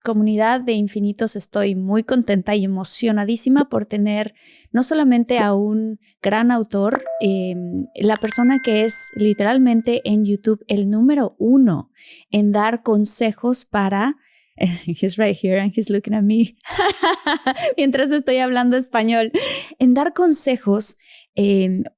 Comunidad de Infinitos, estoy muy contenta y emocionadísima por tener no solamente a un gran autor, la persona que es literalmente en YouTube el número 1 en dar consejos para... He's right here and he's looking at me mientras estoy hablando español. En dar consejos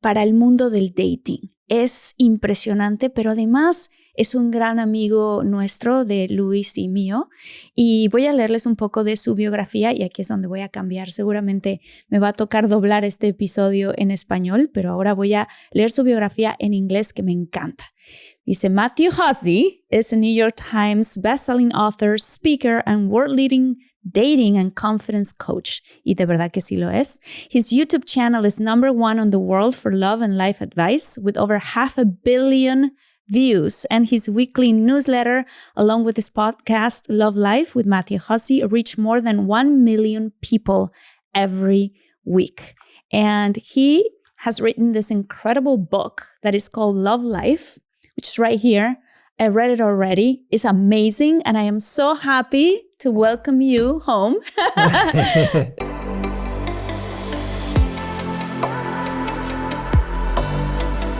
para el mundo del dating. Es impresionante, pero además es un gran amigo nuestro, de Luis y mío, y voy a leerles un poco de su biografía, y aquí es donde voy a cambiar. Seguramente me va a tocar doblar este episodio en español, pero ahora voy a leer su biografía en inglés, que me encanta. Dice: Matthew Hussey is a New York Times bestselling author, speaker, and world-leading dating and confidence coach. Y de verdad que sí lo es. His YouTube channel is #1 on the world for love and life advice, with over 500 million views, and his weekly newsletter, along with his podcast Love Life with Matthew Hussey, reach more than 1 million people every week. And he has written this incredible book that is called Love Life, which is right here. I read it already. It's amazing, and I am so happy to welcome you home.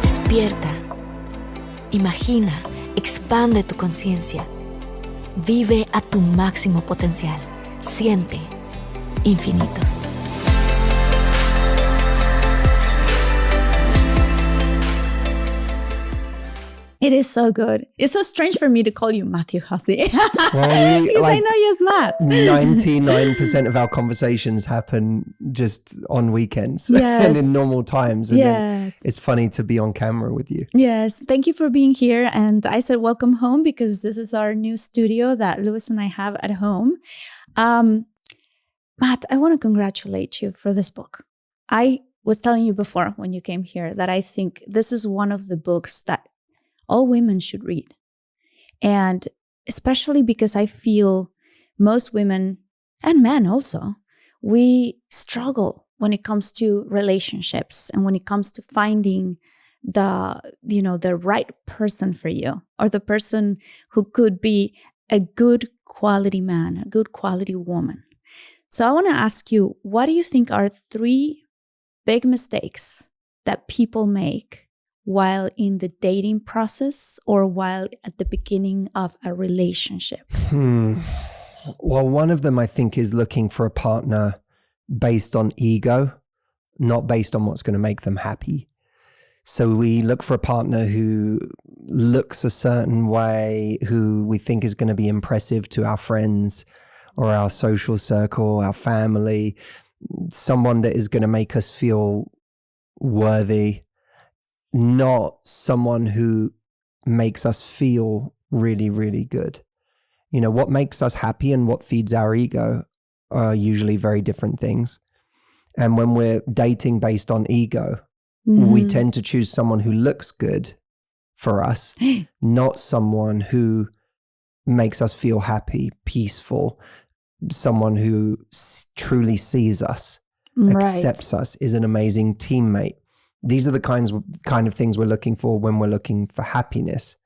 Despierta. Imagina, expande tu conciencia. Vive a tu máximo potencial. Siente infinitos. It is so good. It's so strange for me to call you Matthew Hussey. Well, because I know you're not. 99% of our conversations happen just on weekends and in normal times. And yes. It's funny to be on camera with you. Yes. Thank you for being here. And I said welcome home because this is our new studio that Louis and I have at home. Matt, I want to congratulate you for this book. I was telling you before when you came here that I think this is one of the books that all women should read. And especially because I feel most women, and men also, we struggle when it comes to relationships and when it comes to finding the right person for you, or the person who could be a good quality man, a good quality woman. So I want to ask you, what do you think are 3 big mistakes that people make while in the dating process or while at the beginning of a relationship? Well, one of them I think is looking for a partner based on ego, not based on what's going to make them happy. So we look for a partner who looks a certain way, who we think is going to be impressive to our friends or our social circle, our family, someone that is going to make us feel worthy, not someone who makes us feel really, really good. You know, what makes us happy and what feeds our ego are usually very different things. And when we're dating based on ego, we tend to choose someone who looks good for us, not someone who makes us feel happy, peaceful, someone who truly sees us, accepts us, is an amazing teammate. These are the kind of things we're looking for when we're looking for happiness.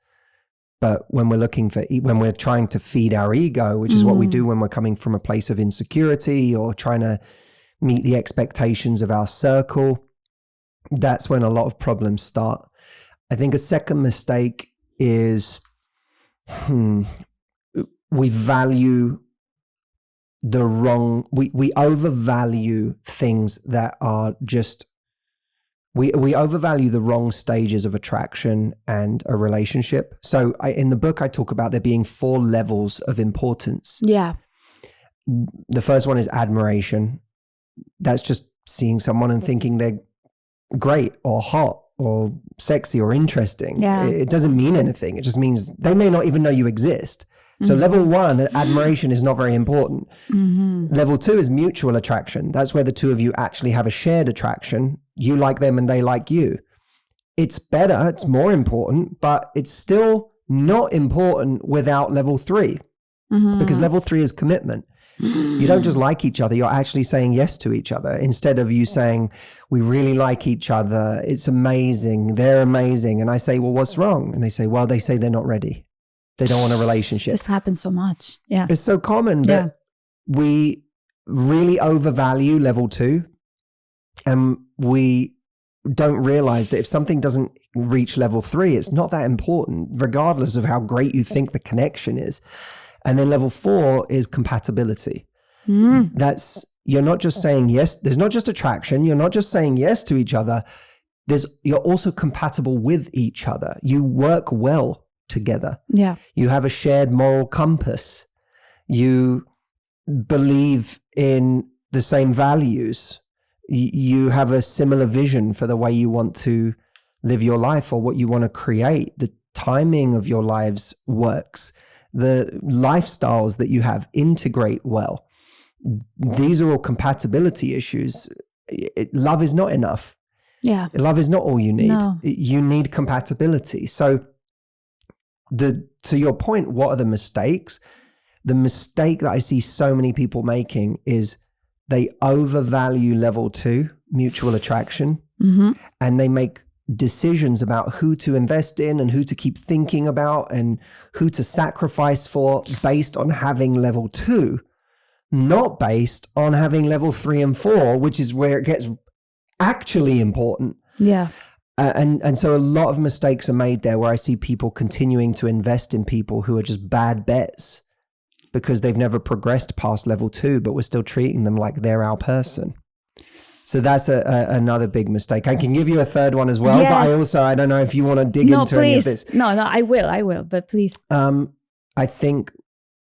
But when we're trying to feed our ego, which is what we do when we're coming from a place of insecurity or trying to meet the expectations of our circle, that's when a lot of problems start. I think a second mistake is we value we overvalue things that are just, we overvalue the wrong stages of attraction and a relationship. So in the book, I talk about there being 4 levels of importance. Yeah. The first one is admiration. That's just seeing someone and thinking they're great or hot or sexy or interesting. Yeah. It doesn't mean anything. It just means they may not even know you exist. So level 1, admiration, is not very important. Level 2 is mutual attraction. That's where the two of you actually have a shared attraction. You like them and they like you. It's better, it's more important, but it's still not important without level 3. Because level 3 is commitment. You don't just like each other, you're actually saying yes to each other. Instead of you saying, we really like each other, it's amazing, they're amazing. And I say, well, what's wrong? And they say, well, they say they're not ready. They don't want a relationship. This happens so much. Yeah. It's so common that we really overvalue level 2, and we don't realize that if something doesn't reach level 3, it's not that important, regardless of how great you think the connection is. And then level 4 is compatibility. That's, you're not just saying yes. There's not just attraction. You're not just saying yes to each other. You're also compatible with each other. You work well together. Yeah. You have a shared moral compass. You believe in the same values. You have a similar vision for the way you want to live your life or what you want to create. The timing of your lives works. The lifestyles that you have integrate well. These are all compatibility issues. Love is not enough. Yeah. Love is not all you need. No. You need compatibility. So to your point, what are the mistakes? The mistake that I see so many people making is they overvalue level 2, mutual attraction, and they make decisions about who to invest in and who to keep thinking about and who to sacrifice for based on having level 2, not based on having level 3 and 4, which is where it gets actually important. Yeah. And so a lot of mistakes are made there, where I see people continuing to invest in people who are just bad bets because they've never progressed past level 2, but we're still treating them like they're our person. So that's another big mistake. I can give you a third one as well, Yes. but I don't know if you want to dig into any of this. No, I will, but please. I think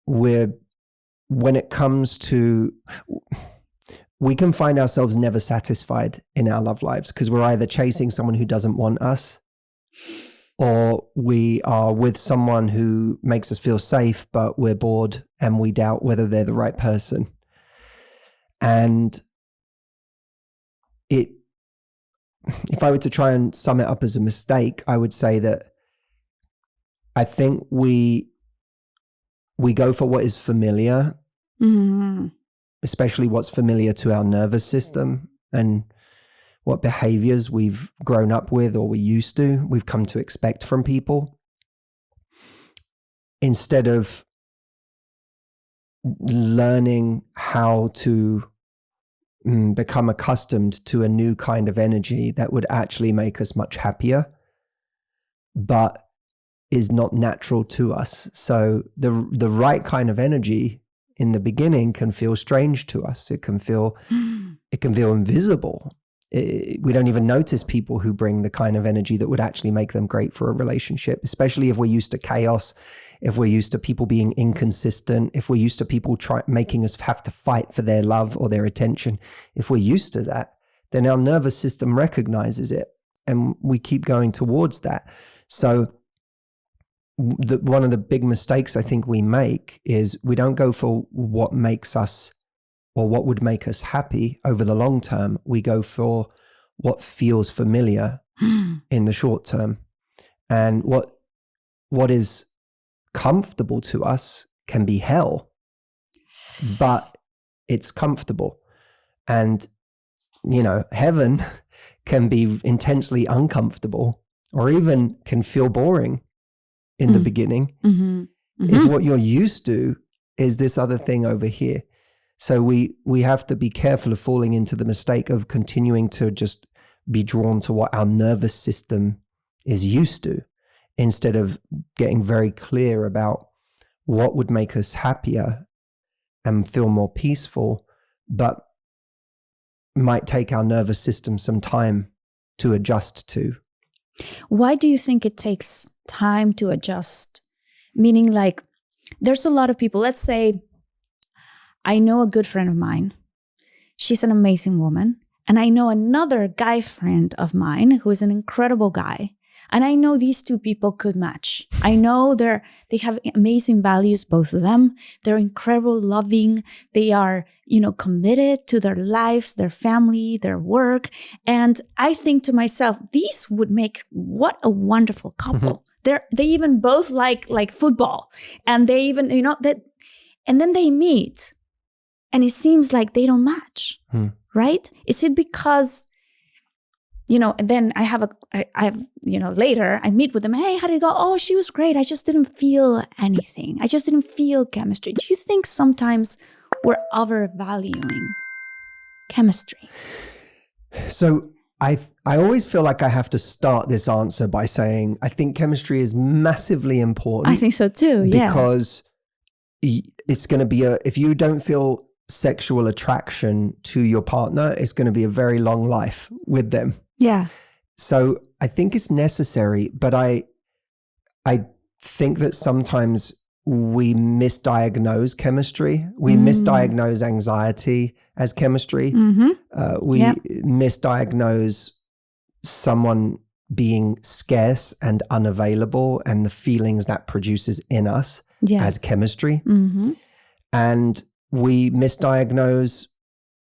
when it comes to, we can find ourselves never satisfied in our love lives because we're either chasing someone who doesn't want us, or we are with someone who makes us feel safe, but we're bored and we doubt whether they're the right person. And if I were to try and sum it up as a mistake, I would say that I think we go for what is familiar, especially what's familiar to our nervous system and what behaviors we've grown up with or we've come to expect from people, instead of learning how to become accustomed to a new kind of energy that would actually make us much happier, but is not natural to us. So the right kind of energy in the beginning can feel strange to us. It can feel invisible. We don't even notice people who bring the kind of energy that would actually make them great for a relationship, especially if we're used to chaos, if we're used to people being inconsistent, if we're used to people making us have to fight for their love or their attention. If we're used to that, then our nervous system recognizes it and we keep going towards that. So one of the big mistakes I think we make is we don't go for what makes us or what would make us happy over the long term. We go for what feels familiar in the short term. And what is comfortable to us can be hell, but it's comfortable. And, heaven can be intensely uncomfortable or even can feel boring in the beginning. If what you're used to is this other thing over here. So we have to be careful of falling into the mistake of continuing to just be drawn to what our nervous system is used to, instead of getting very clear about what would make us happier and feel more peaceful, but might take our nervous system some time to adjust to. Why do you think it takes time to adjust? Meaning, like, there's a lot of people, let's say, I know a good friend of mine. She's an amazing woman. And I know another guy friend of mine who is an incredible guy. And I know these two people could match. I know they have amazing values, both of them. They're incredible, loving. They are, committed to their lives, their family, their work. And I think to myself, these would make what a wonderful couple. They even both like football. And they even, and then they meet. And it seems like they don't match, right? Is it because and then I have later I meet with them. Hey, how did it go? Oh, she was great. I just didn't feel anything. I just didn't feel chemistry. Do you think sometimes we're overvaluing chemistry? So I always feel like I have to start this answer by saying I think chemistry is massively important. I think so too, yeah. Because it's going to be if you don't feel sexual attraction to your partner, it's going to be a very long life with them. Yeah. So I think it's necessary, but I think that sometimes we misdiagnose chemistry. We misdiagnose anxiety as chemistry. We misdiagnose someone being scarce and unavailable and the feelings that produces in us as chemistry. And we misdiagnose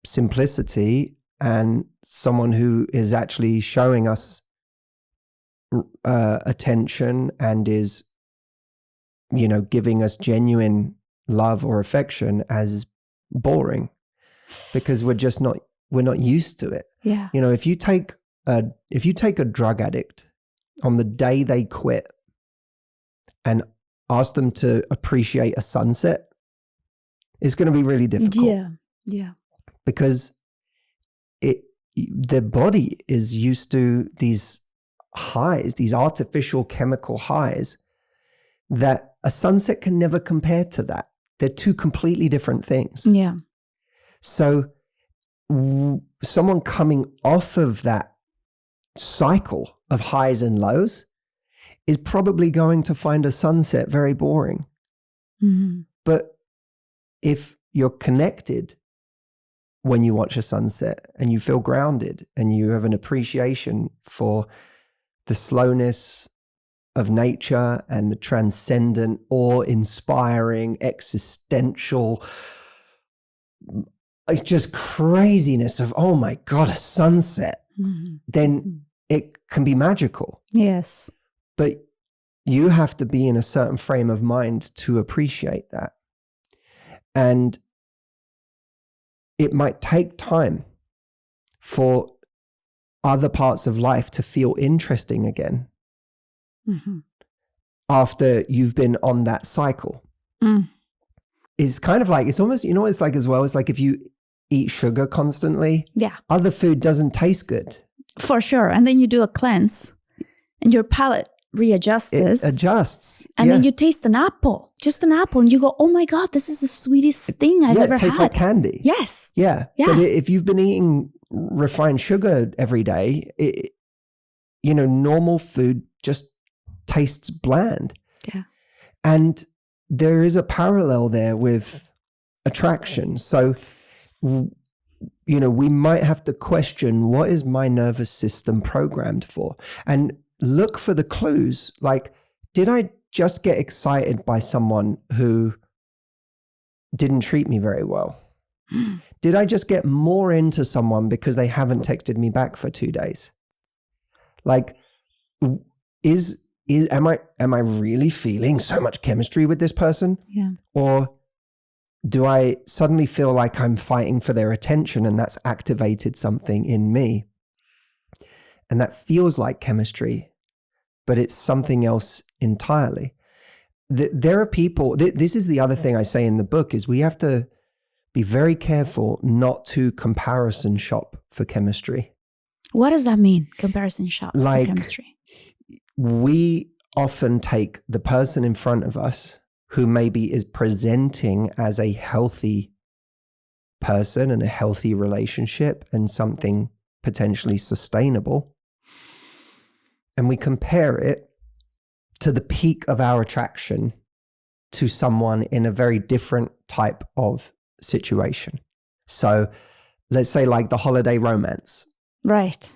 simplicity and someone who is actually showing us attention and is, giving us genuine love or affection as boring, because we're not used to it. Yeah. If you take a drug addict on the day they quit and ask them to appreciate a sunset, it's going to be really difficult. Yeah. Because their body is used to these highs, these artificial chemical highs, that a sunset can never compare to that. They're two completely different things. Yeah. So someone coming off of that cycle of highs and lows is probably going to find a sunset very boring. But if you're connected when you watch a sunset and you feel grounded and you have an appreciation for the slowness of nature and the transcendent, awe-inspiring, existential, it's just craziness of, oh my God, a sunset, then it can be magical. Yes. But you have to be in a certain frame of mind to appreciate that. And it might take time for other parts of life to feel interesting again after you've been on that cycle. It's kind of like, it's almost, it's like as well, it's like if you eat sugar constantly, other food doesn't taste good. For sure. And then you do a cleanse and your palate readjusts. It adjusts. And then you taste an apple, just an apple, and you go, oh my God, this is the sweetest thing I've ever had. It tastes like candy. Yes. Yeah. But if you've been eating refined sugar every day, normal food just tastes bland. Yeah. And there is a parallel there with attraction. So, we might have to question, what is my nervous system programmed for? And look for the clues. Like, did I just get excited by someone who didn't treat me very well? Did I just get more into someone because they haven't texted me back for 2 days? Like, am I really feeling so much chemistry with this person? Yeah. Or do I suddenly feel like I'm fighting for their attention and that's activated something in me? And that feels like chemistry, but it's something else entirely. There are people, this is the other thing I say in the book, is we have to be very careful not to comparison shop for chemistry. What does that mean, comparison shop for chemistry? We often take the person in front of us who maybe is presenting as a healthy person and a healthy relationship and something potentially sustainable, and we compare it to the peak of our attraction to someone in a very different type of situation. So let's say like the holiday romance. Right.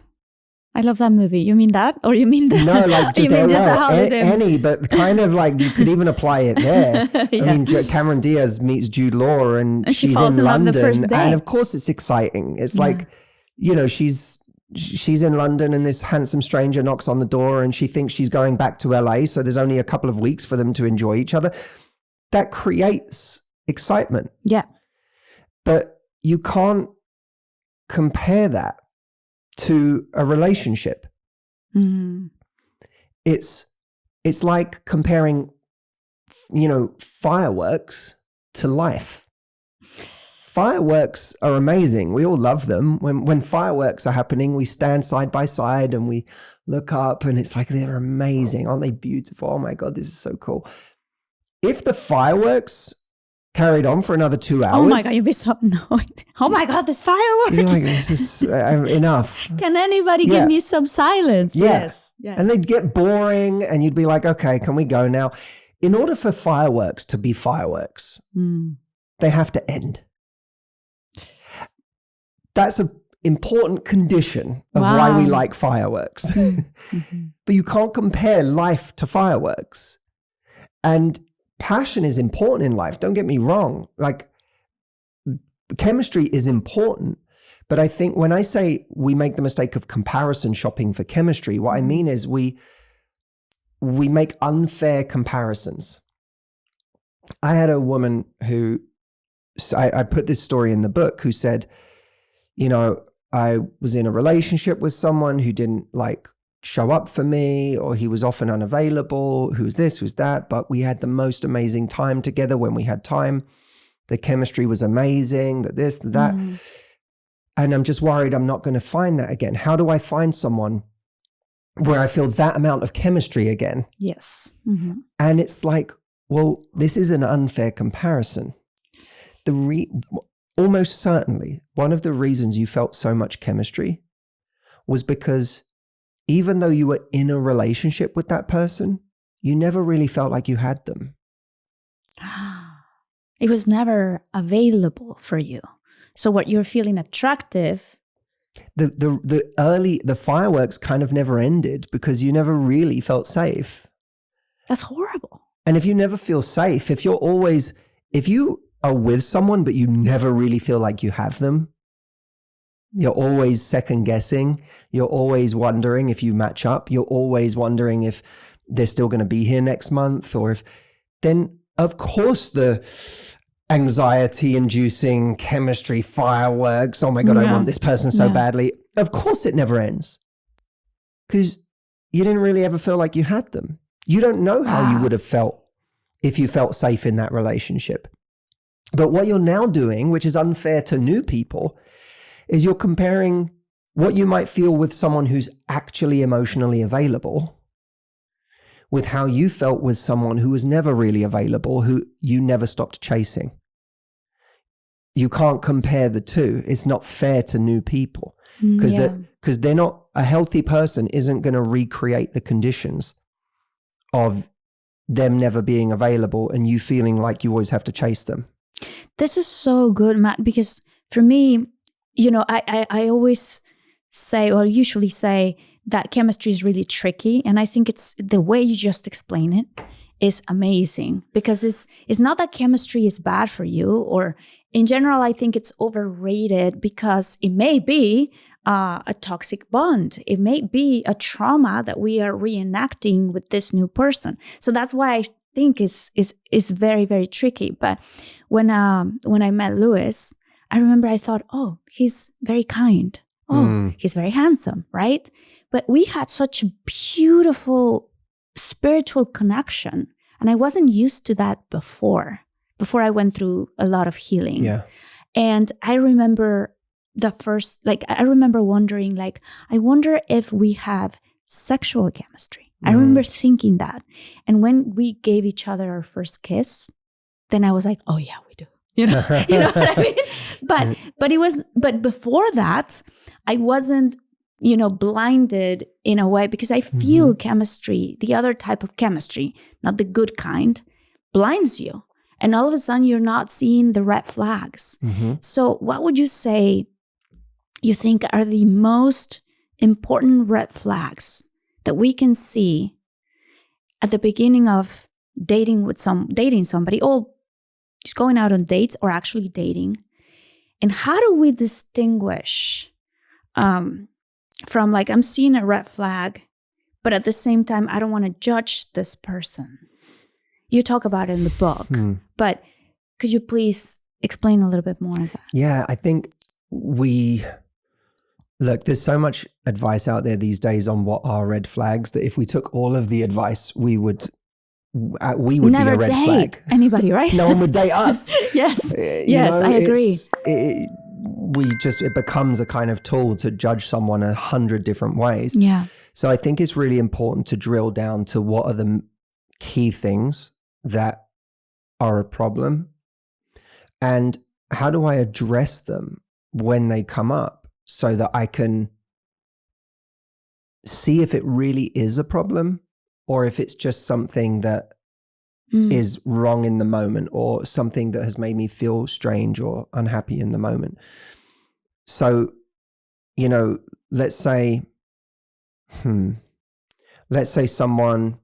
I love that movie. You mean that? Or you mean that? No, like just, a holiday any, but kind of like you could even apply it there. I mean, Cameron Diaz meets Jude Law and she's falls in love London. the first day. And of course it's exciting. It's like, she's in London and this handsome stranger knocks on the door and she thinks she's going back to LA. So there's only a couple of weeks for them to enjoy each other. That creates excitement. Yeah. But you can't compare that to a relationship. Mm-hmm. It's like comparing, fireworks to life. Fireworks are amazing. We all love them. When fireworks are happening, we stand side by side and we look up and it's like, they're amazing. Aren't they beautiful? Oh my God, this is so cool. If the fireworks carried on for another 2 hours. Oh my God, you'd be so annoyed. Oh my God, this fireworks. You're like, this is enough. Can anybody give me some silence? Yeah. Yes. And they'd get boring and you'd be like, okay, can we go now? In order for fireworks to be fireworks, they have to end. That's an important condition of why we like fireworks. But you can't compare life to fireworks. And passion is important in life. Don't get me wrong. Like, chemistry is important. But I think when I say we make the mistake of comparison shopping for chemistry, what I mean is we make unfair comparisons. I had a woman who, I put this story in the book, who said, I was in a relationship with someone who didn't show up for me, or he was often unavailable, who's this, who's that, but we had the most amazing time together when we had time. The chemistry was amazing, this, that. And I'm just worried I'm not going to find that again. How do I find someone where I feel that amount of chemistry again? Yes. And it's like, well, this is an unfair comparison. Almost certainly, one of the reasons you felt so much chemistry was because even though you were in a relationship with that person, you never really felt like you had them. It was never available for you. So what you're feeling attractive. The fireworks kind of never ended because you never really felt safe. That's horrible. And if you never feel safe, if you are with someone, but you never really feel like you have them, you're always second guessing. You're always wondering if you match up. You're always wondering if they're still going to be here next month, then of course the anxiety inducing chemistry fireworks. Oh my God, I want this person so badly. Of course it never ends because you didn't really ever feel like you had them. You don't know how you would have felt if you felt safe in that relationship. But what you're now doing, which is unfair to new people, is you're comparing what you might feel with someone who's actually emotionally available with how you felt with someone who was never really available, who you never stopped chasing. You can't compare the two. It's not fair to new people because they're not, a healthy person isn't going to recreate the conditions of them never being available and you feeling like you always have to chase them. This is so good, Matt, because for me, I always say, or usually say, that chemistry is really tricky. And I think it's the way you just explain it is amazing, because it's not that chemistry is bad for you, or in general, I think it's overrated because it may be a toxic bond. It may be a trauma that we are reenacting with this new person. So that's why I think is very, very tricky. But when I met Louis, I remember I thought, oh, he's very kind. Oh, he's very handsome, right? But we had such a beautiful spiritual connection. And I wasn't used to that before I went through a lot of healing. Yeah. And I remember I remember wondering, I wonder if we have sexual chemistry. I remember thinking that. And when we gave each other our first kiss, then I was like, oh yeah, we do. You know what I mean? But before that, I wasn't, blinded in a way, because I feel chemistry, the other type of chemistry, not the good kind, blinds you. And all of a sudden you're not seeing the red flags. So what would you say you think are the most important red flags that we can see at the beginning of dating somebody, or just going out on dates, or actually dating? And how do we distinguish from I'm seeing a red flag, but at the same time, I don't want to judge this person? You talk about it in the book, but could you please explain a little bit more of that? Yeah, I think Look, there's so much advice out there these days on what are red flags that if we took all of the advice, we would never be a red date flag. anybody, right? No one would date us. Yes. You Yes, know, I agree. It becomes a kind of tool to judge someone 100 different ways. Yeah. So I think it's really important to drill down to what are the key things that are a problem and how do I address them when they come up so that I can see if it really is a problem or if it's just something that is wrong in the moment or something that has made me feel strange or unhappy in the moment. So, you know, let's say someone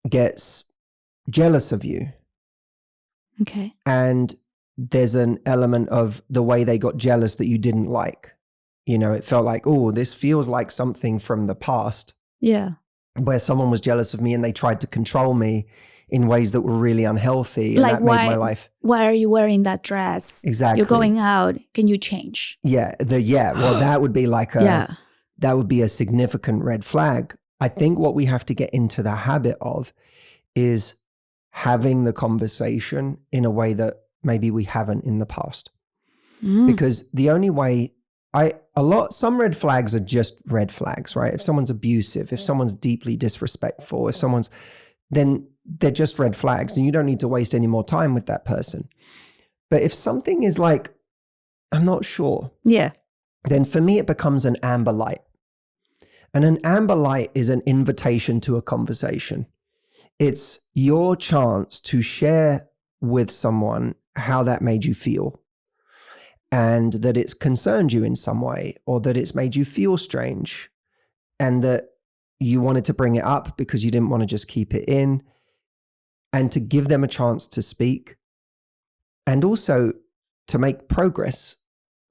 gets jealous of you. Okay. And there's an element of the way they got jealous that you didn't like. You know, it felt like, oh, this feels like something from the past. Yeah. Where someone was jealous of me and they tried to control me in ways that were really unhealthy. And like that made my life. Why are you wearing that dress? Exactly. You're going out. Can you change? Yeah. Well, that would be like that would be a significant red flag. I think what we have to get into the habit of is having the conversation in a way that maybe we haven't in the past. Because the only way some red flags are just red flags, right? If someone's abusive, if someone's deeply disrespectful, then they're just red flags and you don't need to waste any more time with that person. But if something is like, I'm not sure. Yeah. Then for me, it becomes an amber light. And an amber light is an invitation to a conversation. It's your chance to share with someone how that made you feel and that it's concerned you in some way or that it's made you feel strange and that you wanted to bring it up because you didn't want to just keep it in and to give them a chance to speak and also to make progress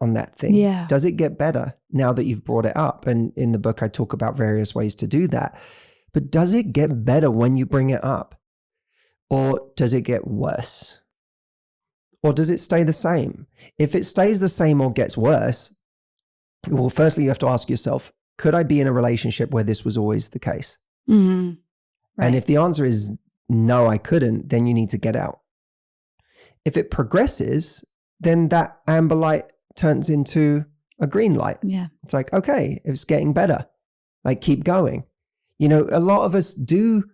on that thing. Yeah. Does it get better now that you've brought it up? And in the book, I talk about various ways to do that. But does it get better when you bring it up? Or does it get worse? Or does it stay the same? If it stays the same or gets worse, well, firstly, you have to ask yourself, could I be in a relationship where this was always the case? Mm-hmm. Right. And if the answer is no, I couldn't, then you need to get out. If it progresses, then that amber light turns into a green light. Yeah. It's like, okay, it's getting better. Like, keep going. You know, a lot of us do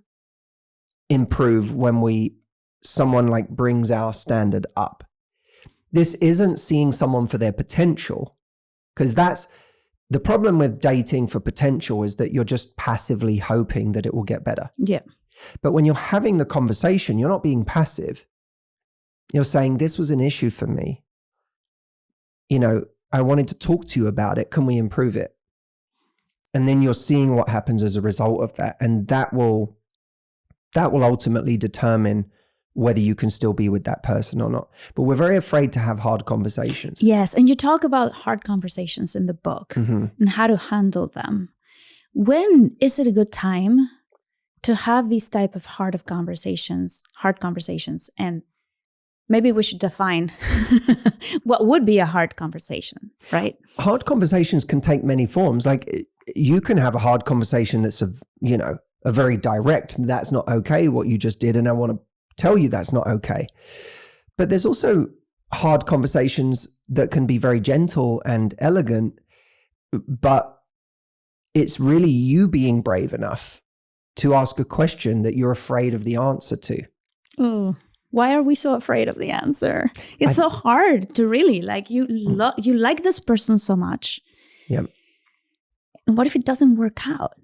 improve when someone like brings our standard up. This isn't seeing someone for their potential, because that's the problem with dating for potential, is that you're just passively hoping that it will get better. Yeah. But when you're having the conversation, you're not being passive. You're saying, this was an issue for me. You know, I wanted to talk to you about it. Can we improve it? And then you're seeing what happens as a result of that. And that will ultimately determine whether you can still be with that person or not. But we're very afraid to have hard conversations. Yes. And you talk about hard conversations in the book and how to handle them. When is it a good time to have these type of hard conversations? And maybe we should define what would be a hard conversation, right? Hard conversations can take many forms. Like, you can have a hard conversation that's a very direct, that's not okay what you just did, and I want to tell you that's not okay. But there's also hard conversations that can be very gentle and elegant, but it's really you being brave enough to ask a question that you're afraid of the answer to. Oh, why are we so afraid of the answer? It's so hard to really like you like this person so much. Yeah. And what if it doesn't work out?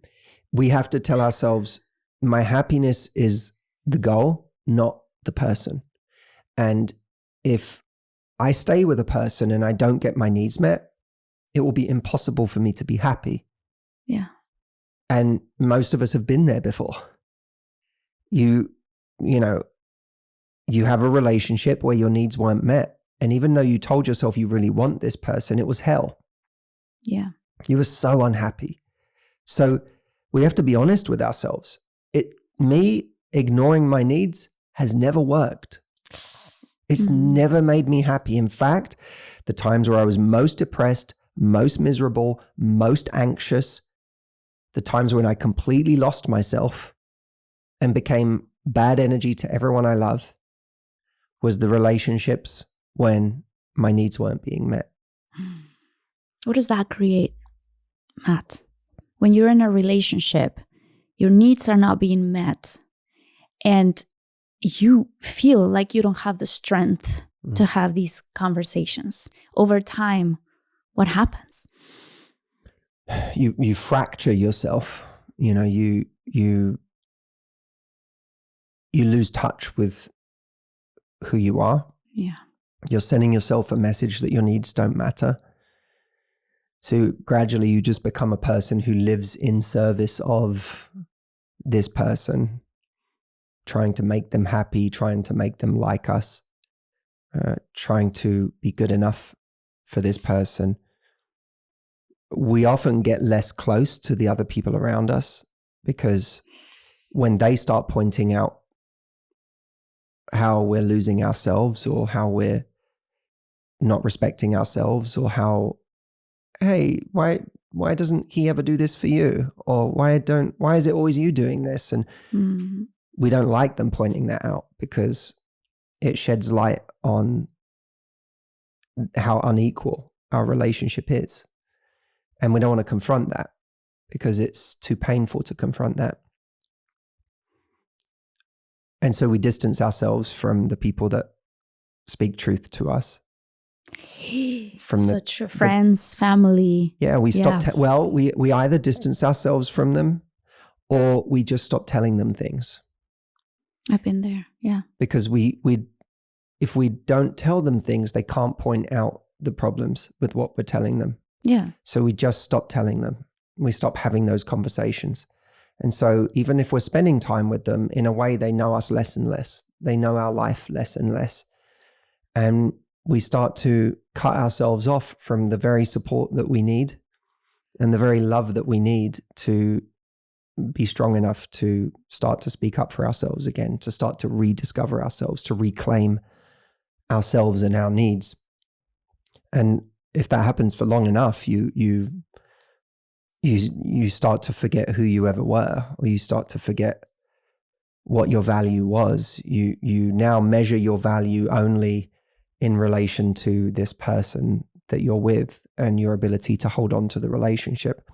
We have to tell ourselves, my happiness is the goal, not the person. And if I stay with a person and I don't get my needs met, it will be impossible for me to be happy. Yeah. And most of us have been there before. You have a relationship where your needs weren't met. And even though you told yourself you really want this person, it was hell. Yeah. You were so unhappy. So we have to be honest with ourselves. Me ignoring my needs has never worked. It's never made me happy. In fact, the times where I was most depressed, most miserable, most anxious, the times when I completely lost myself and became bad energy to everyone I love, was the relationships when my needs weren't being met. What does that create, Matt? When you're in a relationship, your needs are not being met, and you feel like you don't have the strength to have these conversations. Over time, what happens? You fracture yourself. You know, you lose touch with who you are. Yeah. You're sending yourself a message that your needs don't matter. So gradually you just become a person who lives in service of this person, trying to make them happy, trying to make them like us, trying to be good enough for this person. We often get less close to the other people around us because when they start pointing out how we're losing ourselves or how we're not respecting ourselves or how, hey, why doesn't he ever do this for you? Or why is it always you doing this? And we don't like them pointing that out because it sheds light on how unequal our relationship is. And we don't want to confront that because it's too painful to confront that. And so we distance ourselves from the people that speak truth to us. From friends, family. Yeah, we stop. We either distance ourselves from them or we just stop telling them things. I've been there. Yeah. Because if we don't tell them things, they can't point out the problems with what we're telling them. Yeah. So we just stop telling them. We stop having those conversations. And so even if we're spending time with them, in a way, they know us less and less. They know our life less and less. And we start to cut ourselves off from the very support that we need and the very love that we need to be strong enough to start to speak up for ourselves again, to start to rediscover ourselves, to reclaim ourselves and our needs. And if that happens for long enough, you start to forget who you ever were, or you start to forget what your value was. You now measure your value only in relation to this person that you're with and your ability to hold on to the relationship.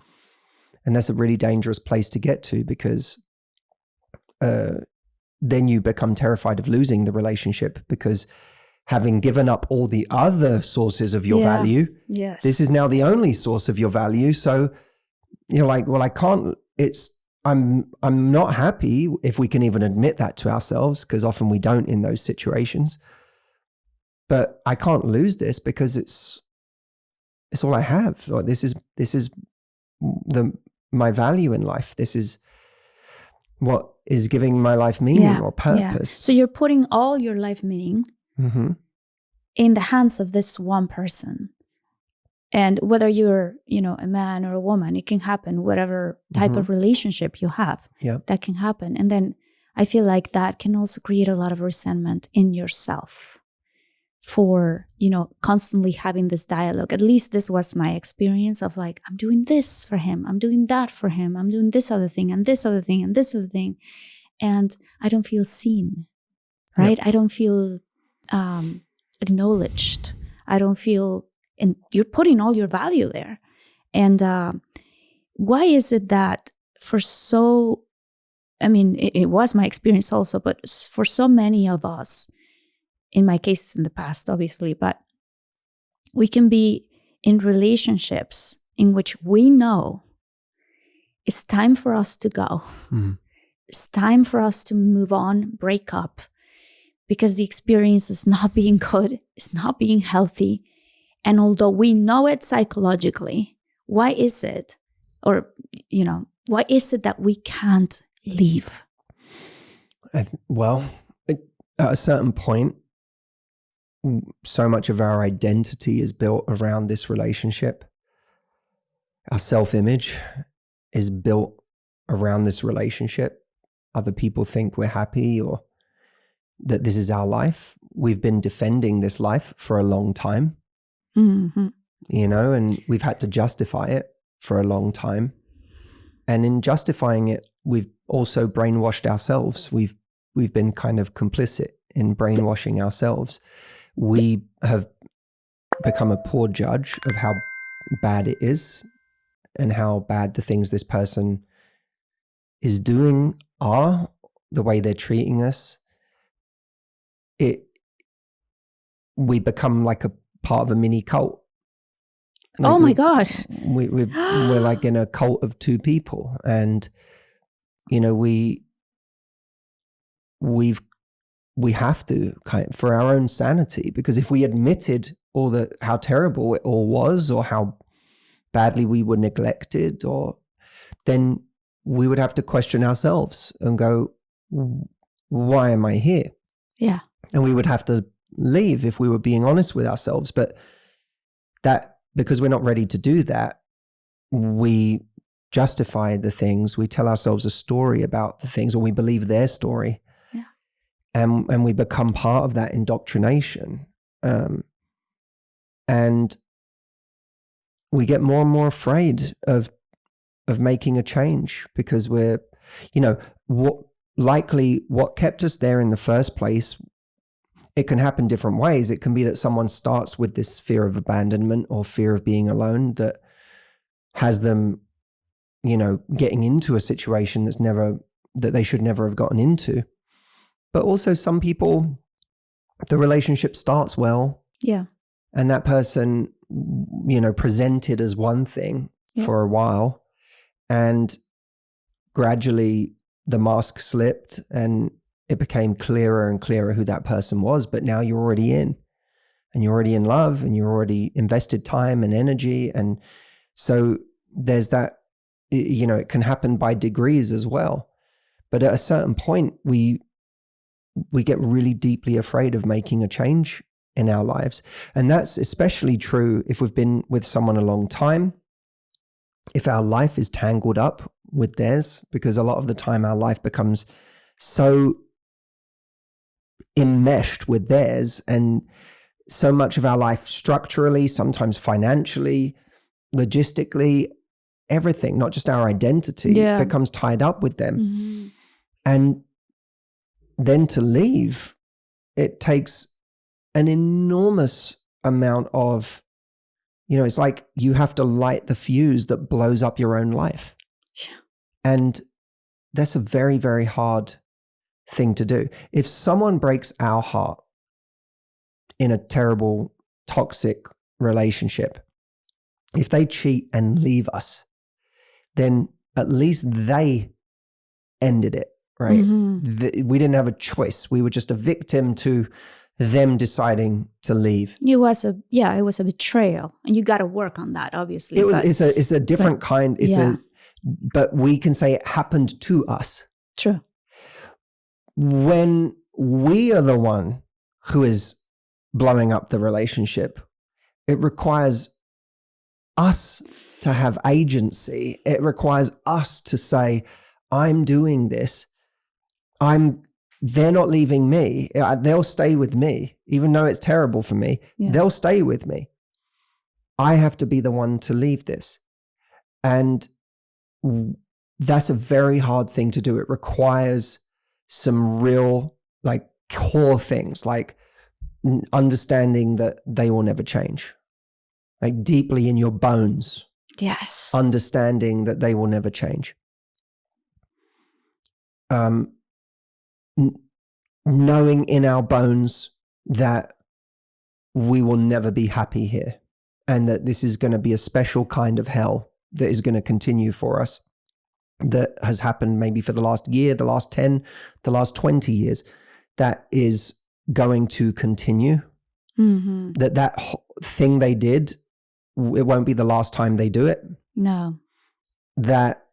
And that's a really dangerous place to get to because then you become terrified of losing the relationship because having given up all the other sources of your value, this is now the only source of your value. So you're like, well, I'm not happy, if we can even admit that to ourselves, because often we don't in those situations. But I can't lose this because it's all I have. Or this is my value in life. This is what is giving my life meaning or purpose. Yeah. So you're putting all your life meaning in the hands of this one person. And whether you're, a man or a woman, it can happen, whatever type of relationship you have, that can happen. And then I feel like that can also create a lot of resentment in yourself for, constantly having this dialogue. At least this was my experience of like, I'm doing this for him. I'm doing that for him. I'm doing this other thing and this other thing and this other thing. And I don't feel seen, right? I don't feel acknowledged. I don't feel, and you're putting all your value there. And why is it that it was my experience also, but for so many of us, in my cases in the past, obviously, but we can be in relationships in which we know it's time for us to go. It's time for us to move on, break up, because the experience is not being good, it's not being healthy. And although we know it psychologically, why is it? Or, why is it that we can't leave? Well, at a certain point, so much of our identity is built around this relationship. Our self-image is built around this relationship. Other people think we're happy or that this is our life. We've been defending this life for a long time. you know, and we've had to justify it for a long time. And in justifying it, we've also brainwashed ourselves. We've been kind of complicit in brainwashing ourselves. We have become a poor judge of how bad it is and how bad the things this person is doing are, the way they're treating us. We become like a part of a mini cult. Like oh my God. We're like in a cult of two people. And, you know, we have to for our own sanity, because if we admitted how terrible it all was, or how badly we were neglected, then we would have to question ourselves and go, why am I here? Yeah. And we would have to leave if we were being honest with ourselves. But because we're not ready to do that, we justify the things, we tell ourselves a story about the things, or we believe their story. Yeah. And we become part of that indoctrination. And we get more and more afraid of making a change, because we're, you know, what kept us there in the first place. It can happen different ways. It can be that someone starts with this fear of abandonment or fear of being alone that has them, you know, getting into a situation that they should never have gotten into. But also some people, the relationship starts well. Yeah. And that person, you know, presented as one thing for a while, and gradually the mask slipped and it became clearer and clearer who that person was. But now you're already in, and you're already in love, and you're already invested time and energy. And so there's that, you know, it can happen by degrees as well. But at a certain point, we get really deeply afraid of making a change in our lives. And that's especially true if we've been with someone a long time, if our life is tangled up with theirs, because a lot of the time our life becomes so enmeshed with theirs, and so much of our life structurally, sometimes financially, logistically, everything, not just our identity, becomes tied up with them. Mm-hmm. And then to leave, it takes an enormous amount of, you know, it's like you have to light the fuse that blows up your own life. Yeah. And that's a very, very hard thing to do. If someone breaks our heart in a terrible, toxic relationship, if they cheat and leave us, then at least they ended it, right? Mm-hmm. We didn't have a choice. We were just a victim to them deciding to leave. It was a betrayal, and you got to work on that, obviously. It's a different kind. But we can say it happened to us. True. When we are the one who is blowing up the relationship, it requires us to have agency. It requires us to say, I'm doing this. They're not leaving me. They'll stay with me, even though it's terrible for me. Yeah. They'll stay with me. I have to be the one to leave this. And that's a very hard thing to do. It requires some real, like, core things, like understanding that they will never change, like deeply in your bones. Yes. Understanding that they will never change. Knowing in our bones that we will never be happy here, and that this is going to be a special kind of hell that is going to continue for us, that has happened maybe for the last year, the last 10, the last 20 years, that is going to continue. Mm-hmm. That thing they did, it won't be the last time they do it. No. That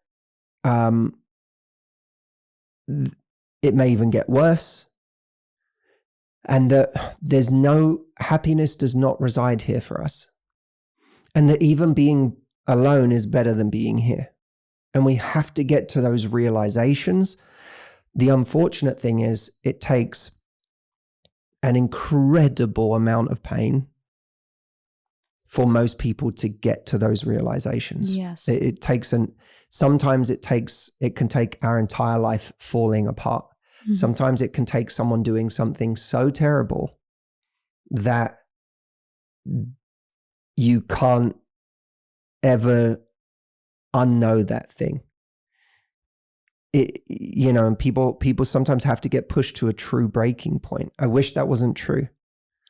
it may even get worse. And that there's no happiness does not reside here for us. And that even being alone is better than being here. And we have to get to those realizations. The unfortunate thing is it takes an incredible amount of pain for most people to get to those realizations. Yes. Sometimes it can take our entire life falling apart. Mm-hmm. Sometimes it can take someone doing something so terrible that you can't ever unknow that thing. And people sometimes have to get pushed to a true breaking point. I wish that wasn't true.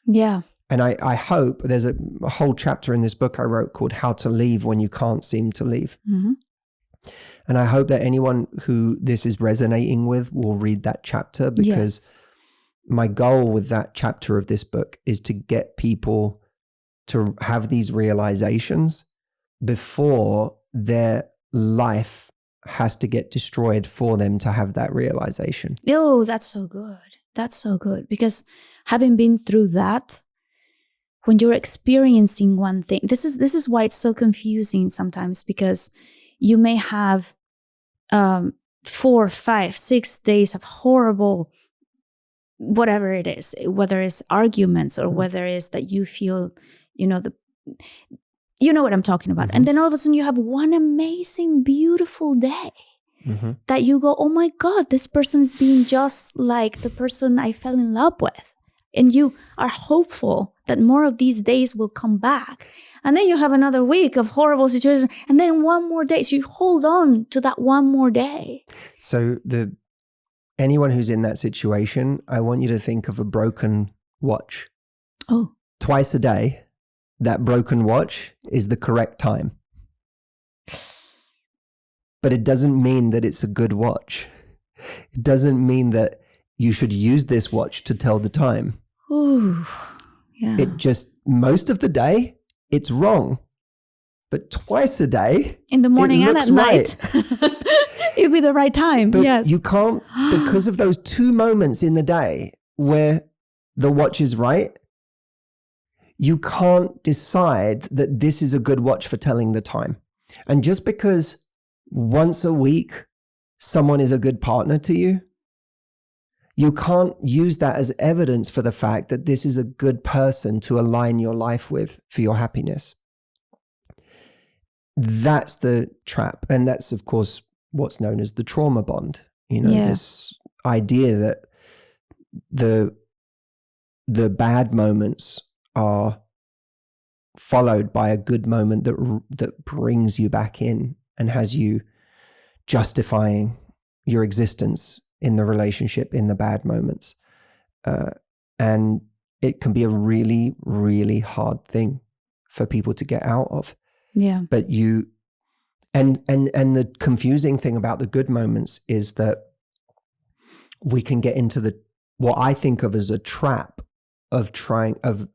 Yeah. And I hope there's a whole chapter in this book I wrote called How to Leave When You Can't Seem to Leave. Mm-hmm. And I hope that anyone who this is resonating with will read that chapter, because my goal with that chapter of this book is to get people to have these realizations before their life has to get destroyed for them to have that realization. Oh, that's so good. That's so good. Because having been through that, when you're experiencing one thing, this is why it's so confusing sometimes, because you may have 4, 5, 6 days of horrible, whatever it is, whether it's arguments or whether it's that you feel, you know what I'm talking about. And then all of a sudden you have one amazing, beautiful day that you go, oh my God, this person is being just like the person I fell in love with. And you are hopeful that more of these days will come back. And then you have another week of horrible situations, and then one more day. So you hold on to that one more day. So anyone who's in that situation, I want you to think of a broken watch. Oh. Twice a day, that broken watch is the correct time. But it doesn't mean that it's a good watch. It doesn't mean that you should use this watch to tell the time. Ooh, yeah. It just, most of the day, it's wrong. But twice a day, in the morning and at night, it'll be the right time. But yes. you can't, because of those 2 moments in the day where the watch is right, you can't decide that this is a good watch for telling the time. And just because once a week someone is a good partner to you, you can't use that as evidence for the fact that this is a good person to align your life with for your happiness. That's the trap. And that's, of course, what's known as the trauma bond. This idea that the bad moments are followed by a good moment that brings you back in and has you justifying your existence in the relationship in the bad moments. And it can be a really, really hard thing for people to get out of. Yeah. But and the confusing thing about the good moments is that we can get into what I think of as a trap of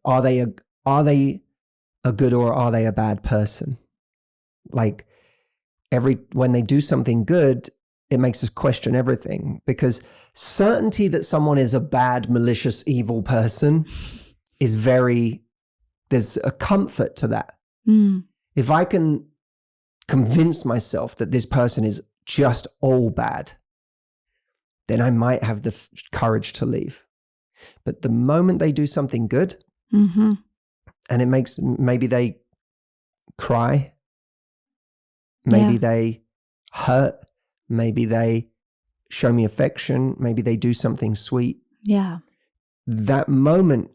are they a good or are they a bad person? Like when they do something good, it makes us question everything, because certainty that someone is a bad, malicious, evil person is there's a comfort to that. Mm. If I can convince myself that this person is just all bad, then I might have the courage to leave. But the moment they do something good, and maybe they cry, maybe they hurt, maybe they show me affection, maybe they do something sweet. Yeah. That moment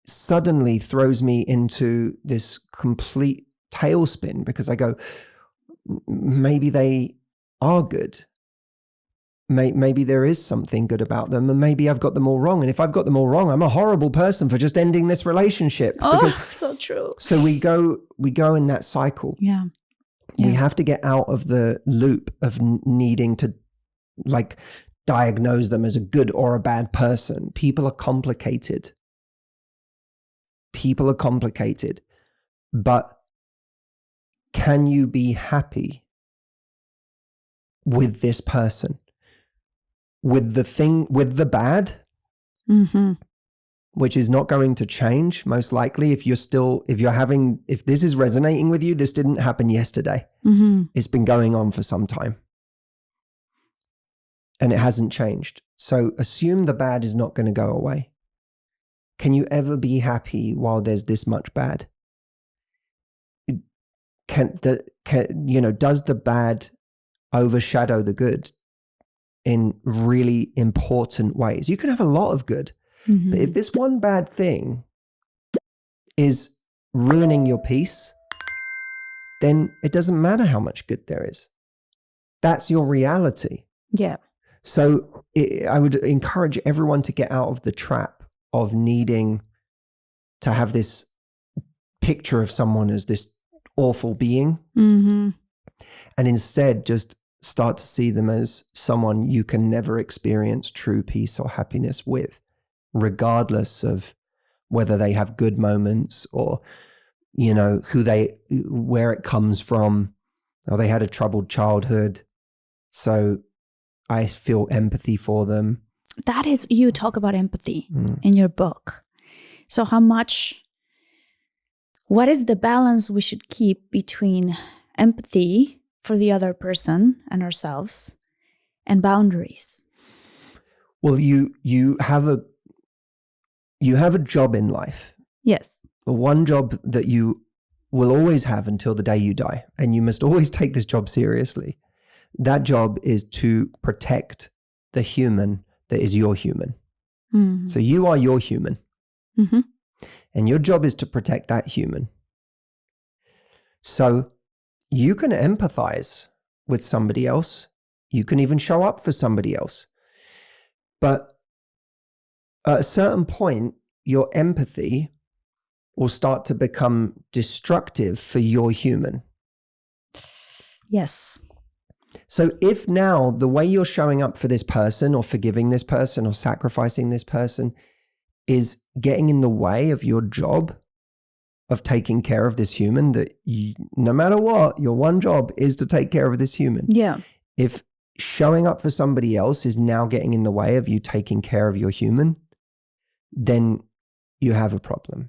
suddenly throws me into this complete tailspin, because I go, maybe they are good. Maybe there is something good about them, and maybe I've got them all wrong. And if I've got them all wrong, I'm a horrible person for just ending this relationship. Oh, so true. So we go in that cycle. Yeah. We have to get out of the loop of needing to diagnose them as a good or a bad person. People are complicated. But can you be happy with this person? With the bad, which is not going to change, most likely. If this is resonating with you, this didn't happen yesterday. It's been going on for some time. And it hasn't changed. So assume the bad is not going to go away. Can you ever be happy while there's this much bad? does the bad overshadow the good in really important ways? You can have a lot of good, but if this one bad thing is ruining your peace, then it doesn't matter how much good there is. That's your reality. Yeah. So I would encourage everyone to get out of the trap of needing to have this picture of someone as this awful being, and instead just start to see them as someone you can never experience true peace or happiness with, regardless of whether they have good moments or, where it comes from, or they had a troubled childhood. So I feel empathy for them. That is, you talk about empathy in your book. So what is the balance we should keep between empathy for the other person and ourselves and boundaries? Well, you have a job in life. Yes. The one job that you will always have until the day you die, and you must always take this job seriously. That job is to protect the human that is your human. So you are your human. And your job is to protect that human. So you can empathize with somebody else. You can even show up for somebody else. But at a certain point, your empathy will start to become destructive for your human. Yes. So if now the way you're showing up for this person or forgiving this person or sacrificing this person is getting in the way of your job of taking care of this human, that no matter what, your one job is to take care of this human. Yeah. If showing up for somebody else is now getting in the way of you taking care of your human, then you have a problem.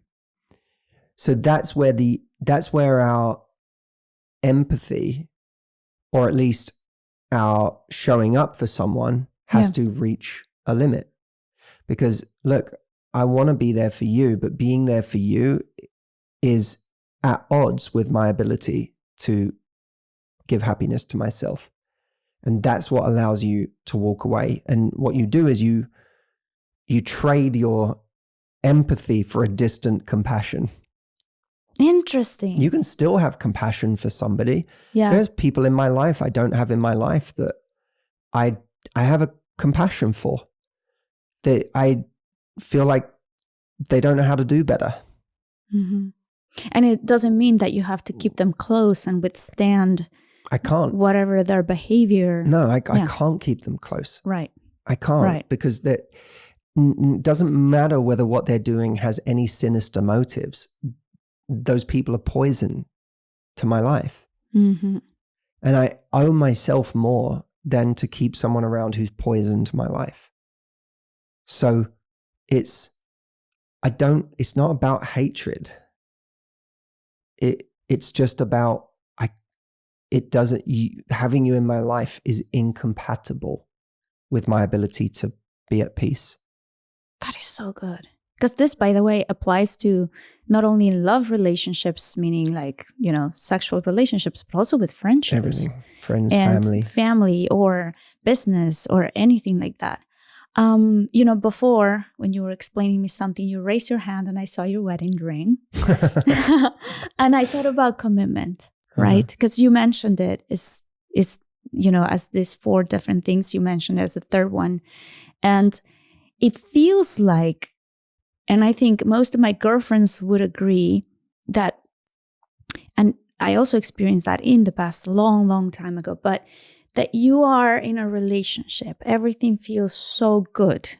So that's where our empathy, or at least our showing up for someone, has to reach a limit. Because look, I want to be there for you, but being there for you is at odds with my ability to give happiness to myself. And that's what allows you to walk away. And what you do is you trade your empathy for a distant compassion. Interesting. You can still have compassion for somebody. Yeah. There's people in my life I don't have in my life that I have a compassion for, that I feel like they don't know how to do better. And it doesn't mean that you have to keep them close and withstand. I can't. Whatever their behavior. No, I can't keep them close. Right. I can't. Right. Because that doesn't matter whether what they're doing has any sinister motives. Those people are poison to my life. And I owe myself more than to keep someone around who's poison to my life. So it's not about hatred. It's just about, having you in my life is incompatible with my ability to be at peace. That is so good. Because this, by the way, applies to not only love relationships, meaning like, sexual relationships, but also with friendships. Everything. Friends, and family or business or anything like that. Before, when you were explaining me something, you raised your hand and I saw your wedding ring. And I thought about commitment, right? Because you mentioned it is as these 4 different things you mentioned as a third one. And it feels like, and I think most of my girlfriends would agree that, and I also experienced that in the past, long, long time ago, but that you are in a relationship, everything feels so good.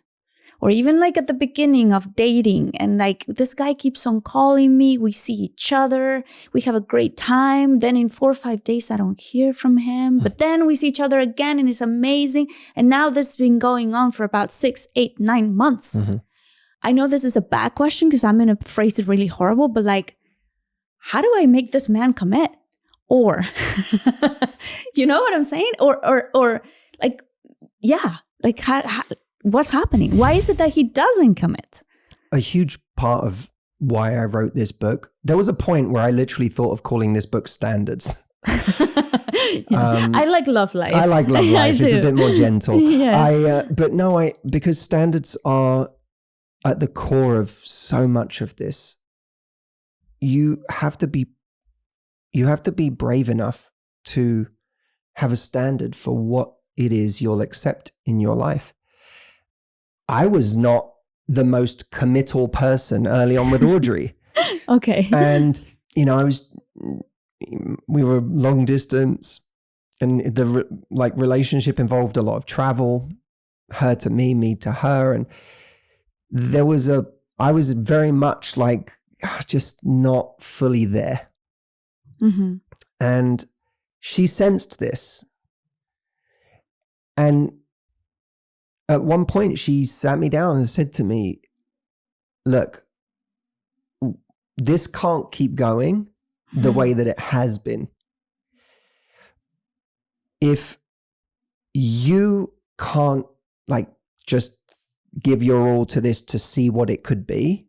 Or even like at the beginning of dating, and like this guy keeps on calling me, we see each other, we have a great time. Then in 4 or 5 days, I don't hear from him. But then we see each other again and it's amazing. And now this has been going on for about 6, 8, 9 months. I know this is a bad question because I'm going to phrase it really horrible, but like, how do I make this man commit? Or, you know what I'm saying? Or like, yeah, like how, what's happening? Why is it that he doesn't commit? A huge part of why I wrote this book. There was a point where I literally thought of calling this book Standards. I like Love Life. I like Love Life. It's a bit more gentle. Yes. Because standards are at the core of so much of this. You have to be brave enough to have a standard for what it is you'll accept in your life. I was not the most committal person early on with Audrey. Okay. And, you know, we were long distance, and the relationship involved a lot of travel, her to me, me to her. And I was very much like just not fully there. Mm-hmm. And she sensed this. And at one point she sat me down and said to me, look, this can't keep going the way that it has been. If you can't just give your all to this to see what it could be,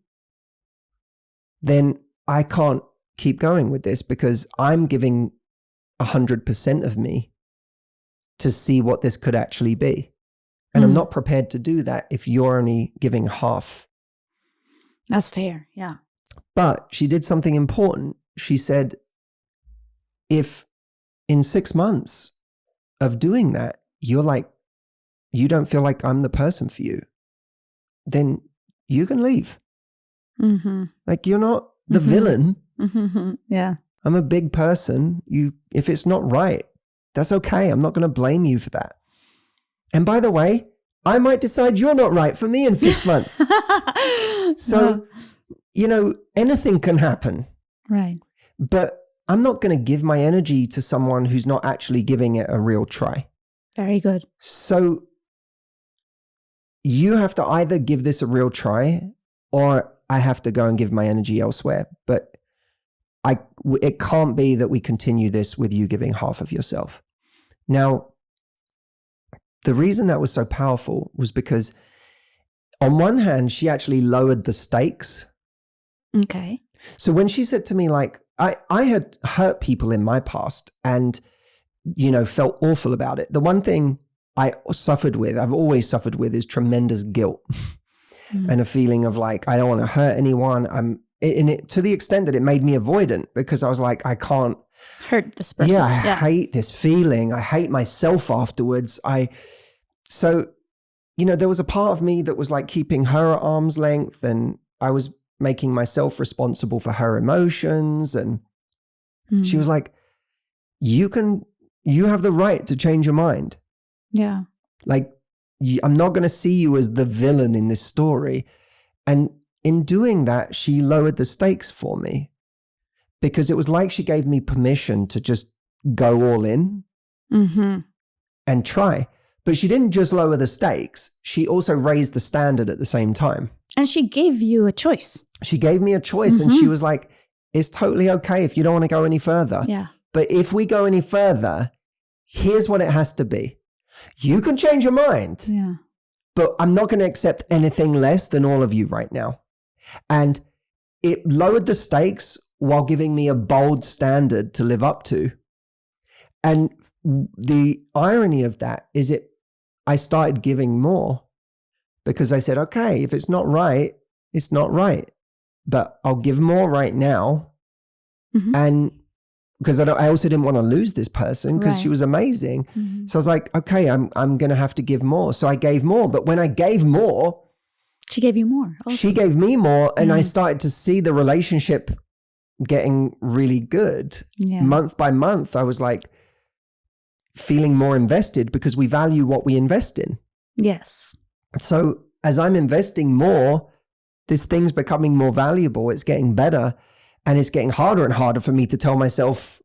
then I can't keep going with this, because I'm giving 100% of me to see what this could actually be. And I'm not prepared to do that if you're only giving half. That's fair. Yeah. But she did something important. She said, if in 6 months of doing that, you don't feel like I'm the person for you, then you can leave. Mm-hmm. Like, you're not the villain. Mm-hmm. Yeah. I'm a big person. If it's not right, that's okay. I'm not going to blame you for that. And by the way, I might decide you're not right for me in 6 months. So, you know, anything can happen. Right. But I'm not going to give my energy to someone who's not actually giving it a real try. Very good. So you have to either give this a real try, or I have to go and give my energy elsewhere. But it can't be that we continue this with you giving half of yourself. Now, the reason that was so powerful was because on one hand, she actually lowered the stakes. Okay. So when she said to me, like, I had hurt people in my past and, you know, felt awful about it. The one thing I've always suffered with is tremendous guilt and a feeling of like, I don't want to hurt anyone. To the extent that it made me avoidant, because I was like, I can't hurt this person. Yeah, I hate this feeling. I hate myself afterwards. So, you know, there was a part of me that was like keeping her at arm's length, and I was making myself responsible for her emotions. And she was like, you have the right to change your mind. Yeah. Like, I'm not going to see you as the villain in this story. And in doing that, she lowered the stakes for me, because it was like she gave me permission to just go all in and try. But she didn't just lower the stakes. She also raised the standard at the same time. And she gave you a choice. She gave me a choice, and she was like, it's totally okay if you don't want to go any further. Yeah. But if we go any further, here's what it has to be. You can change your mind. Yeah. But I'm not going to accept anything less than all of you right now. And it lowered the stakes while giving me a bold standard to live up to. And the irony of that is I started giving more, because I said, okay, if it's not right, it's not right. But I'll give more right now. And because I also didn't want to lose this person, because she was amazing. So I was like, okay, I'm going to have to give more. So I gave more. But when I gave more, she gave you more. Also. She gave me more. And I started to see the relationship getting really good. Yeah. Month by month, I was like feeling more invested, because we value what we invest in. Yes. So as I'm investing more, this thing's becoming more valuable. It's getting better. And it's getting harder and harder for me to tell myself,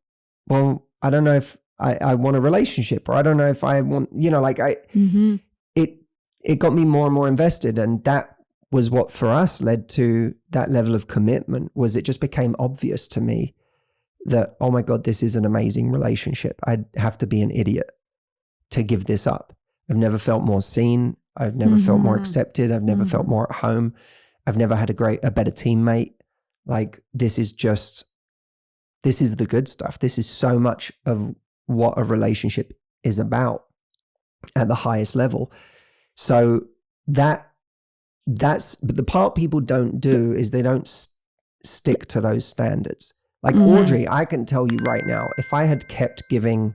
well, I don't know if I want a relationship, or I don't know if I want, you know, like it got me more and more invested. And that was what for us led to that level of commitment. Was it just became obvious to me that, oh my God, this is an amazing relationship. I'd have to be an idiot to give this up. I've never felt more seen. I've never felt more accepted. I've never felt more at home. I've never had a better teammate. Like, this is the good stuff. This is so much of what a relationship is about at the highest level. So but the part people don't do is they don't stick to those standards. Like Audrey, I can tell you right now, if I had kept giving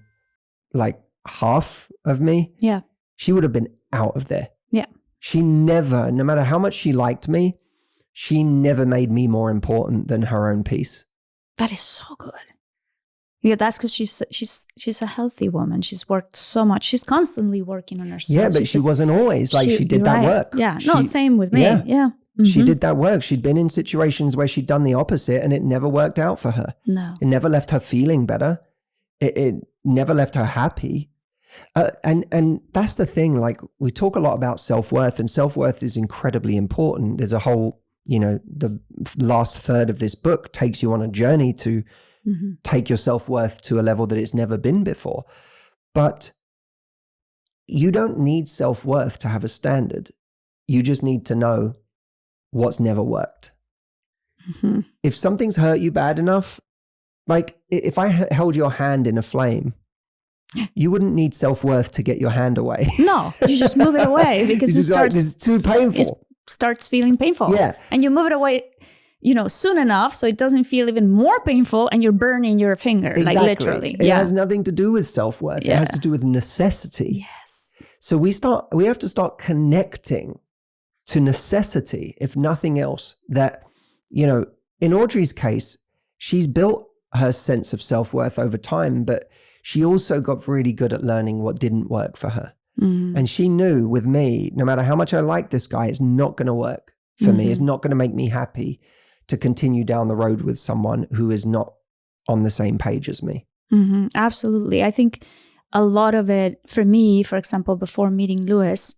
like half of me, she would have been out of there. Yeah. She never, no matter how much she liked me, she never made me more important than her own piece. That is so good. Yeah, that's because she's a healthy woman. She's worked so much. She's constantly working on herself. Yeah, but she wasn't always like she did that work. Yeah, no, same with me. Yeah. She did that work. She'd been in situations where she'd done the opposite and it never worked out for her. No. It never left her feeling better. It never left her happy. And that's the thing. Like, we talk a lot about self-worth, and self-worth is incredibly important. There's a whole, the last third of this book takes you on a journey to take your self-worth to a level that it's never been before. But you don't need self-worth to have a standard. You just need to know what's never worked. If something's hurt you bad enough, like if I held your hand in a flame, you wouldn't need self-worth to get your hand away. No, you just move it away because it's too painful. It starts feeling painful. Yeah. And you move it away, soon enough so it doesn't feel even more painful and you're burning your finger, like literally. It has nothing to do with self-worth. It has to do with necessity. Yes. So we have to start connecting to necessity, if nothing else. That, in Audrey's case, she's built her sense of self-worth over time, but she also got really good at learning what didn't work for her. And she knew with me, no matter how much I like this guy, it's not going to work for me. It's not going to make me happy to continue down the road with someone who is not on the same page as me. Absolutely. I think a lot of it, for me, for example, before meeting Lewis,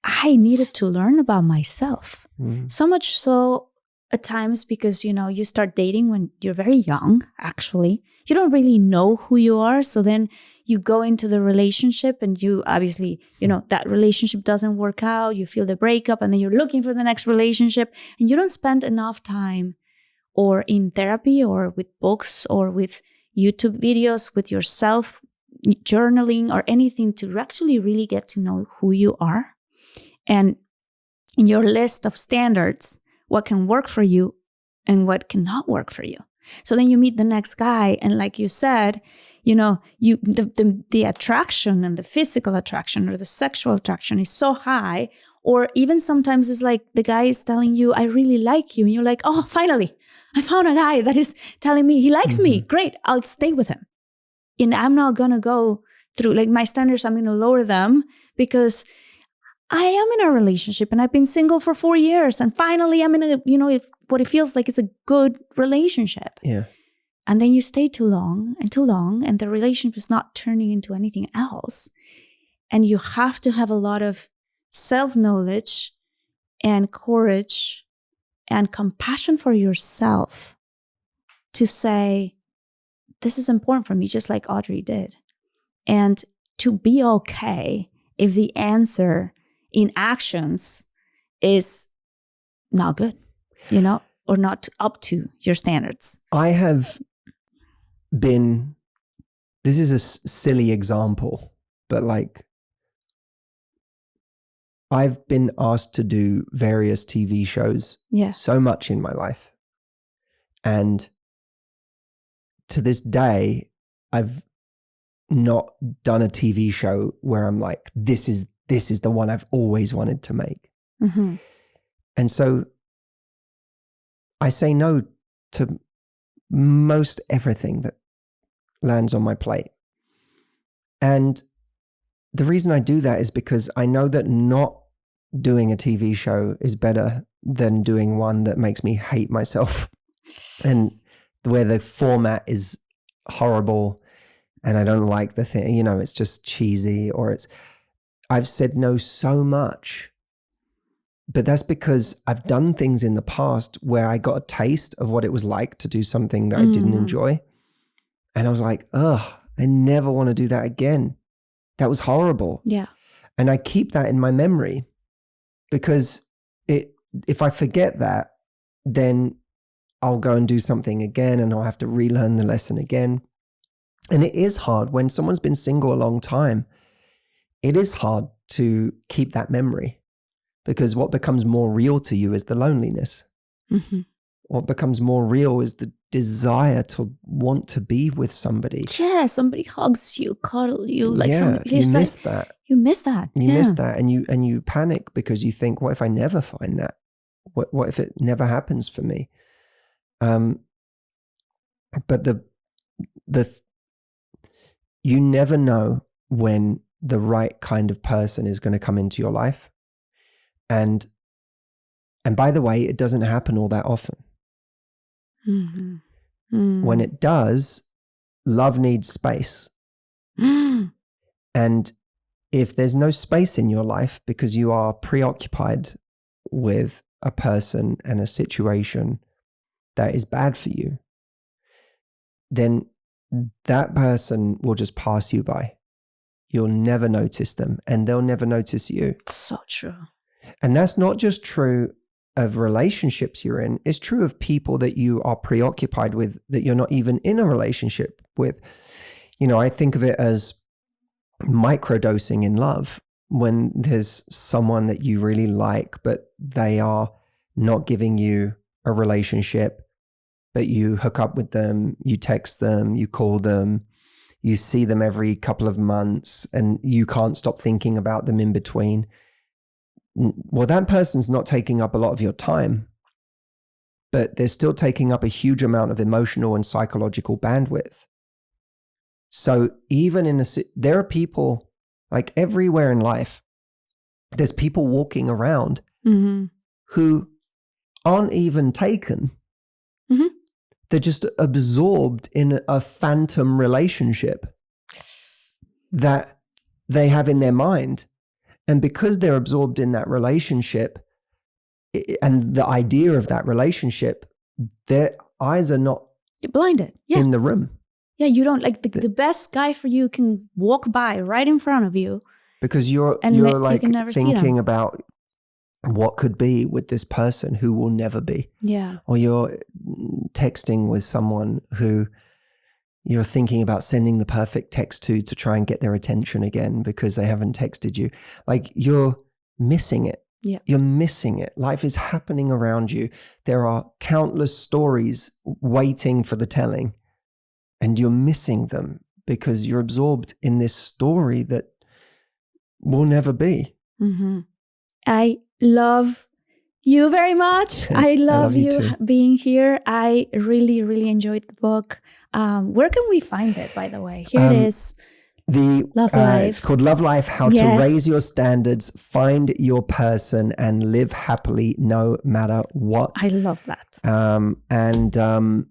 I needed to learn about myself. So much so at times because, you start dating when you're very young, actually. You don't really know who you are. So then you go into the relationship and you obviously, that relationship doesn't work out. You feel the breakup and then you're looking for the next relationship and you don't spend enough time or in therapy or with books or with YouTube videos, with yourself, journaling or anything to actually really get to know who you are. And in your list of standards, what can work for you and what cannot work for you. So then you meet the next guy, and like you said, the attraction and the physical attraction or the sexual attraction is so high, or even sometimes it's like the guy is telling you, I really like you, and you're like, oh, finally, I found a guy that is telling me he likes me. Great, I'll stay with him. And I'm not gonna go through, like, my standards, I'm gonna lower them because I am in a relationship and I've been single for 4 years and finally I'm in what it feels like it's a good relationship. Yeah. And then you stay too long and the relationship is not turning into anything else. And you have to have a lot of self-knowledge and courage and compassion for yourself to say, this is important for me, just like Audrey did. And to be okay if the answer in actions is not good, or not up to your standards. I have been, this is a silly example, but like, I've been asked to do various TV shows so much in my life. And to this day, I've not done a TV show where I'm like, this is the one I've always wanted to make. And so I say no to most everything that lands on my plate. And the reason I do that is because I know that not doing a TV show is better than doing one that makes me hate myself and where the format is horrible and I don't like the thing, it's just cheesy, or I've said no so much, but that's because I've done things in the past where I got a taste of what it was like to do something that I didn't enjoy. And I was like, ugh, I never want to do that again. That was horrible. Yeah. And I keep that in my memory because if I forget that, then I'll go and do something again and I'll have to relearn the lesson again. And it is hard when someone's been single a long time. It is hard to keep that memory, because what becomes more real to you is the loneliness. Mm-hmm. What becomes more real is the desire to want to be with somebody. Yeah, somebody hugs you, cuddle you, like somebody. You miss that. You miss that. You miss that, and you panic because you think, what if I never find that? What if it never happens for me? But you never know when the right kind of person is going to come into your life, and by the way, it doesn't happen all that often. Mm-hmm. Mm. When it does, love needs space. And if there's no space in your life because you are preoccupied with a person and a situation that is bad for you, then that person will just pass you by. You'll never notice them and they'll never notice you. So true. And that's not just true of relationships you're in. It's true of people that you are preoccupied with that you're not even in a relationship with. You know, I think of it as microdosing in love. When there's someone that you really like, but they are not giving you a relationship, but you hook up with them, you text them, you call them, you see them every couple of months, and you can't stop thinking about them in between. Well, that person's not taking up a lot of your time, but they're still taking up a huge amount of emotional and psychological bandwidth. So even there are people, like everywhere in life, there's people walking around who aren't even taken. Mm-hmm. They're just absorbed in a phantom relationship that they have in their mind. And because they're absorbed in that relationship and the idea of that relationship, their eyes are not You're blinded. Yeah. in the room. Yeah, you don't, like the best guy for you can walk by right in front of you. Because you're like you can never thinking about what could be with this person who will never be. Yeah. Or you're texting with someone who you're thinking about sending the perfect text to try and get their attention again because they haven't texted you. Like you're missing it. Yeah. You're missing it. Life is happening around you. There are countless stories waiting for the telling, and you're missing them because you're absorbed in this story that will never be. Mm-hmm. I love you very much. I love you being here. I really, really enjoyed the book. Where can we find it, by the way? Here it is. Love Life. It's called Love Life, How to Raise Your Standards, Find Your Person, and Live Happily No Matter What. I love that. And I'm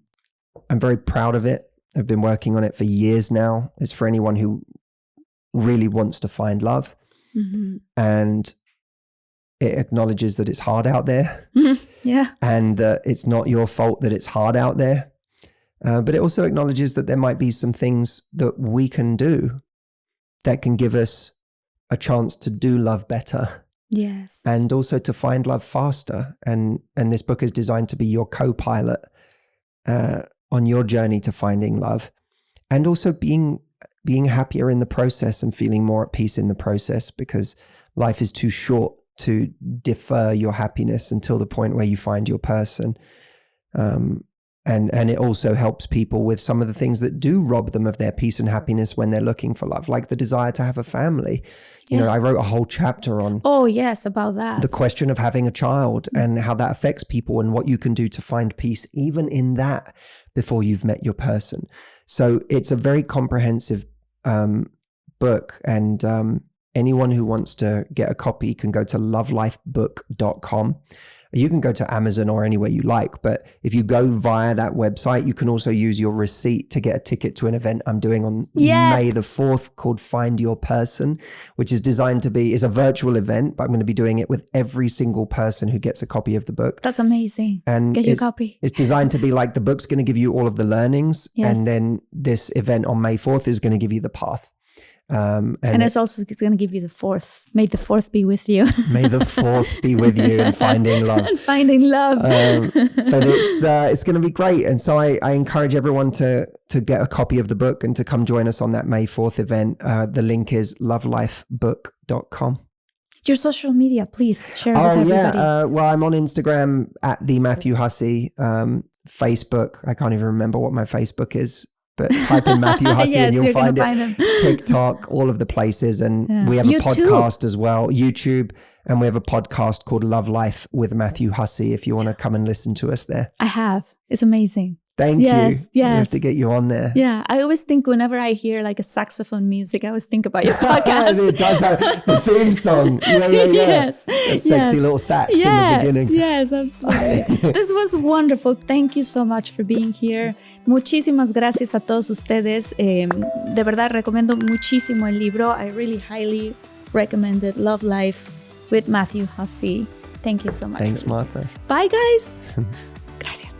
very proud of it. I've been working on it for years now. It's for anyone who really wants to find love. Mm-hmm. And it acknowledges that it's hard out there. Yeah. And it's not your fault that it's hard out there. But it also acknowledges that there might be some things that we can do that can give us a chance to do love better. Yes. And also to find love faster. And this book is designed to be your co-pilot on your journey to finding love. And also being happier in the process and feeling more at peace in the process, because life is too short to defer your happiness until the point where you find your person. And it also helps people with some of the things that do rob them of their peace and happiness when they're looking for love, like the desire to have a family. You know, I wrote a whole chapter on about that. The question of having a child and how that affects people and what you can do to find peace even in that before you've met your person. So it's a very comprehensive book, and anyone who wants to get a copy can go to lovelifebook.com. You can go to Amazon or anywhere you like, but if you go via that website, you can also use your receipt to get a ticket to an event I'm doing on May the 4th called Find Your Person, which is designed to be, is a virtual event, but I'm going to be doing it with every single person who gets a copy of the book. That's amazing. And get your copy. It's designed to be like the book's going to give you all of the learnings, yes. and then this event on May 4th is going to give you the path. And it's going to give you the fourth. May the fourth be with you. May the fourth be with you in finding love. And finding love. But it's going to be great. And so I encourage everyone to get a copy of the book and to come join us on that May 4th event. The link is lovelifebook.com. Your social media, please share with everybody. Well, I'm on Instagram at the Matthew Hussey. Facebook, I can't even remember what my Facebook is. But type in Matthew Hussey yes, and you'll find it. TikTok, all of the places. And we have a podcast as well, YouTube. And we have a podcast called Love Life with Matthew Hussey if you want to come and listen to us there. I have. It's amazing. Thank you. Yes. We have to get you on there. Yeah. I always think whenever I hear like a saxophone music, I always think about your podcast. It does have the theme song. Yes. A sexy little sax in the beginning. Yes, absolutely. This was wonderful. Thank you so much for being here. Muchísimas gracias a todos ustedes. De verdad recomiendo muchísimo el libro. I really highly recommend it. Love Life with Matthew Hussey. Thank you so much. Thanks, Martha. Bye, guys. Gracias.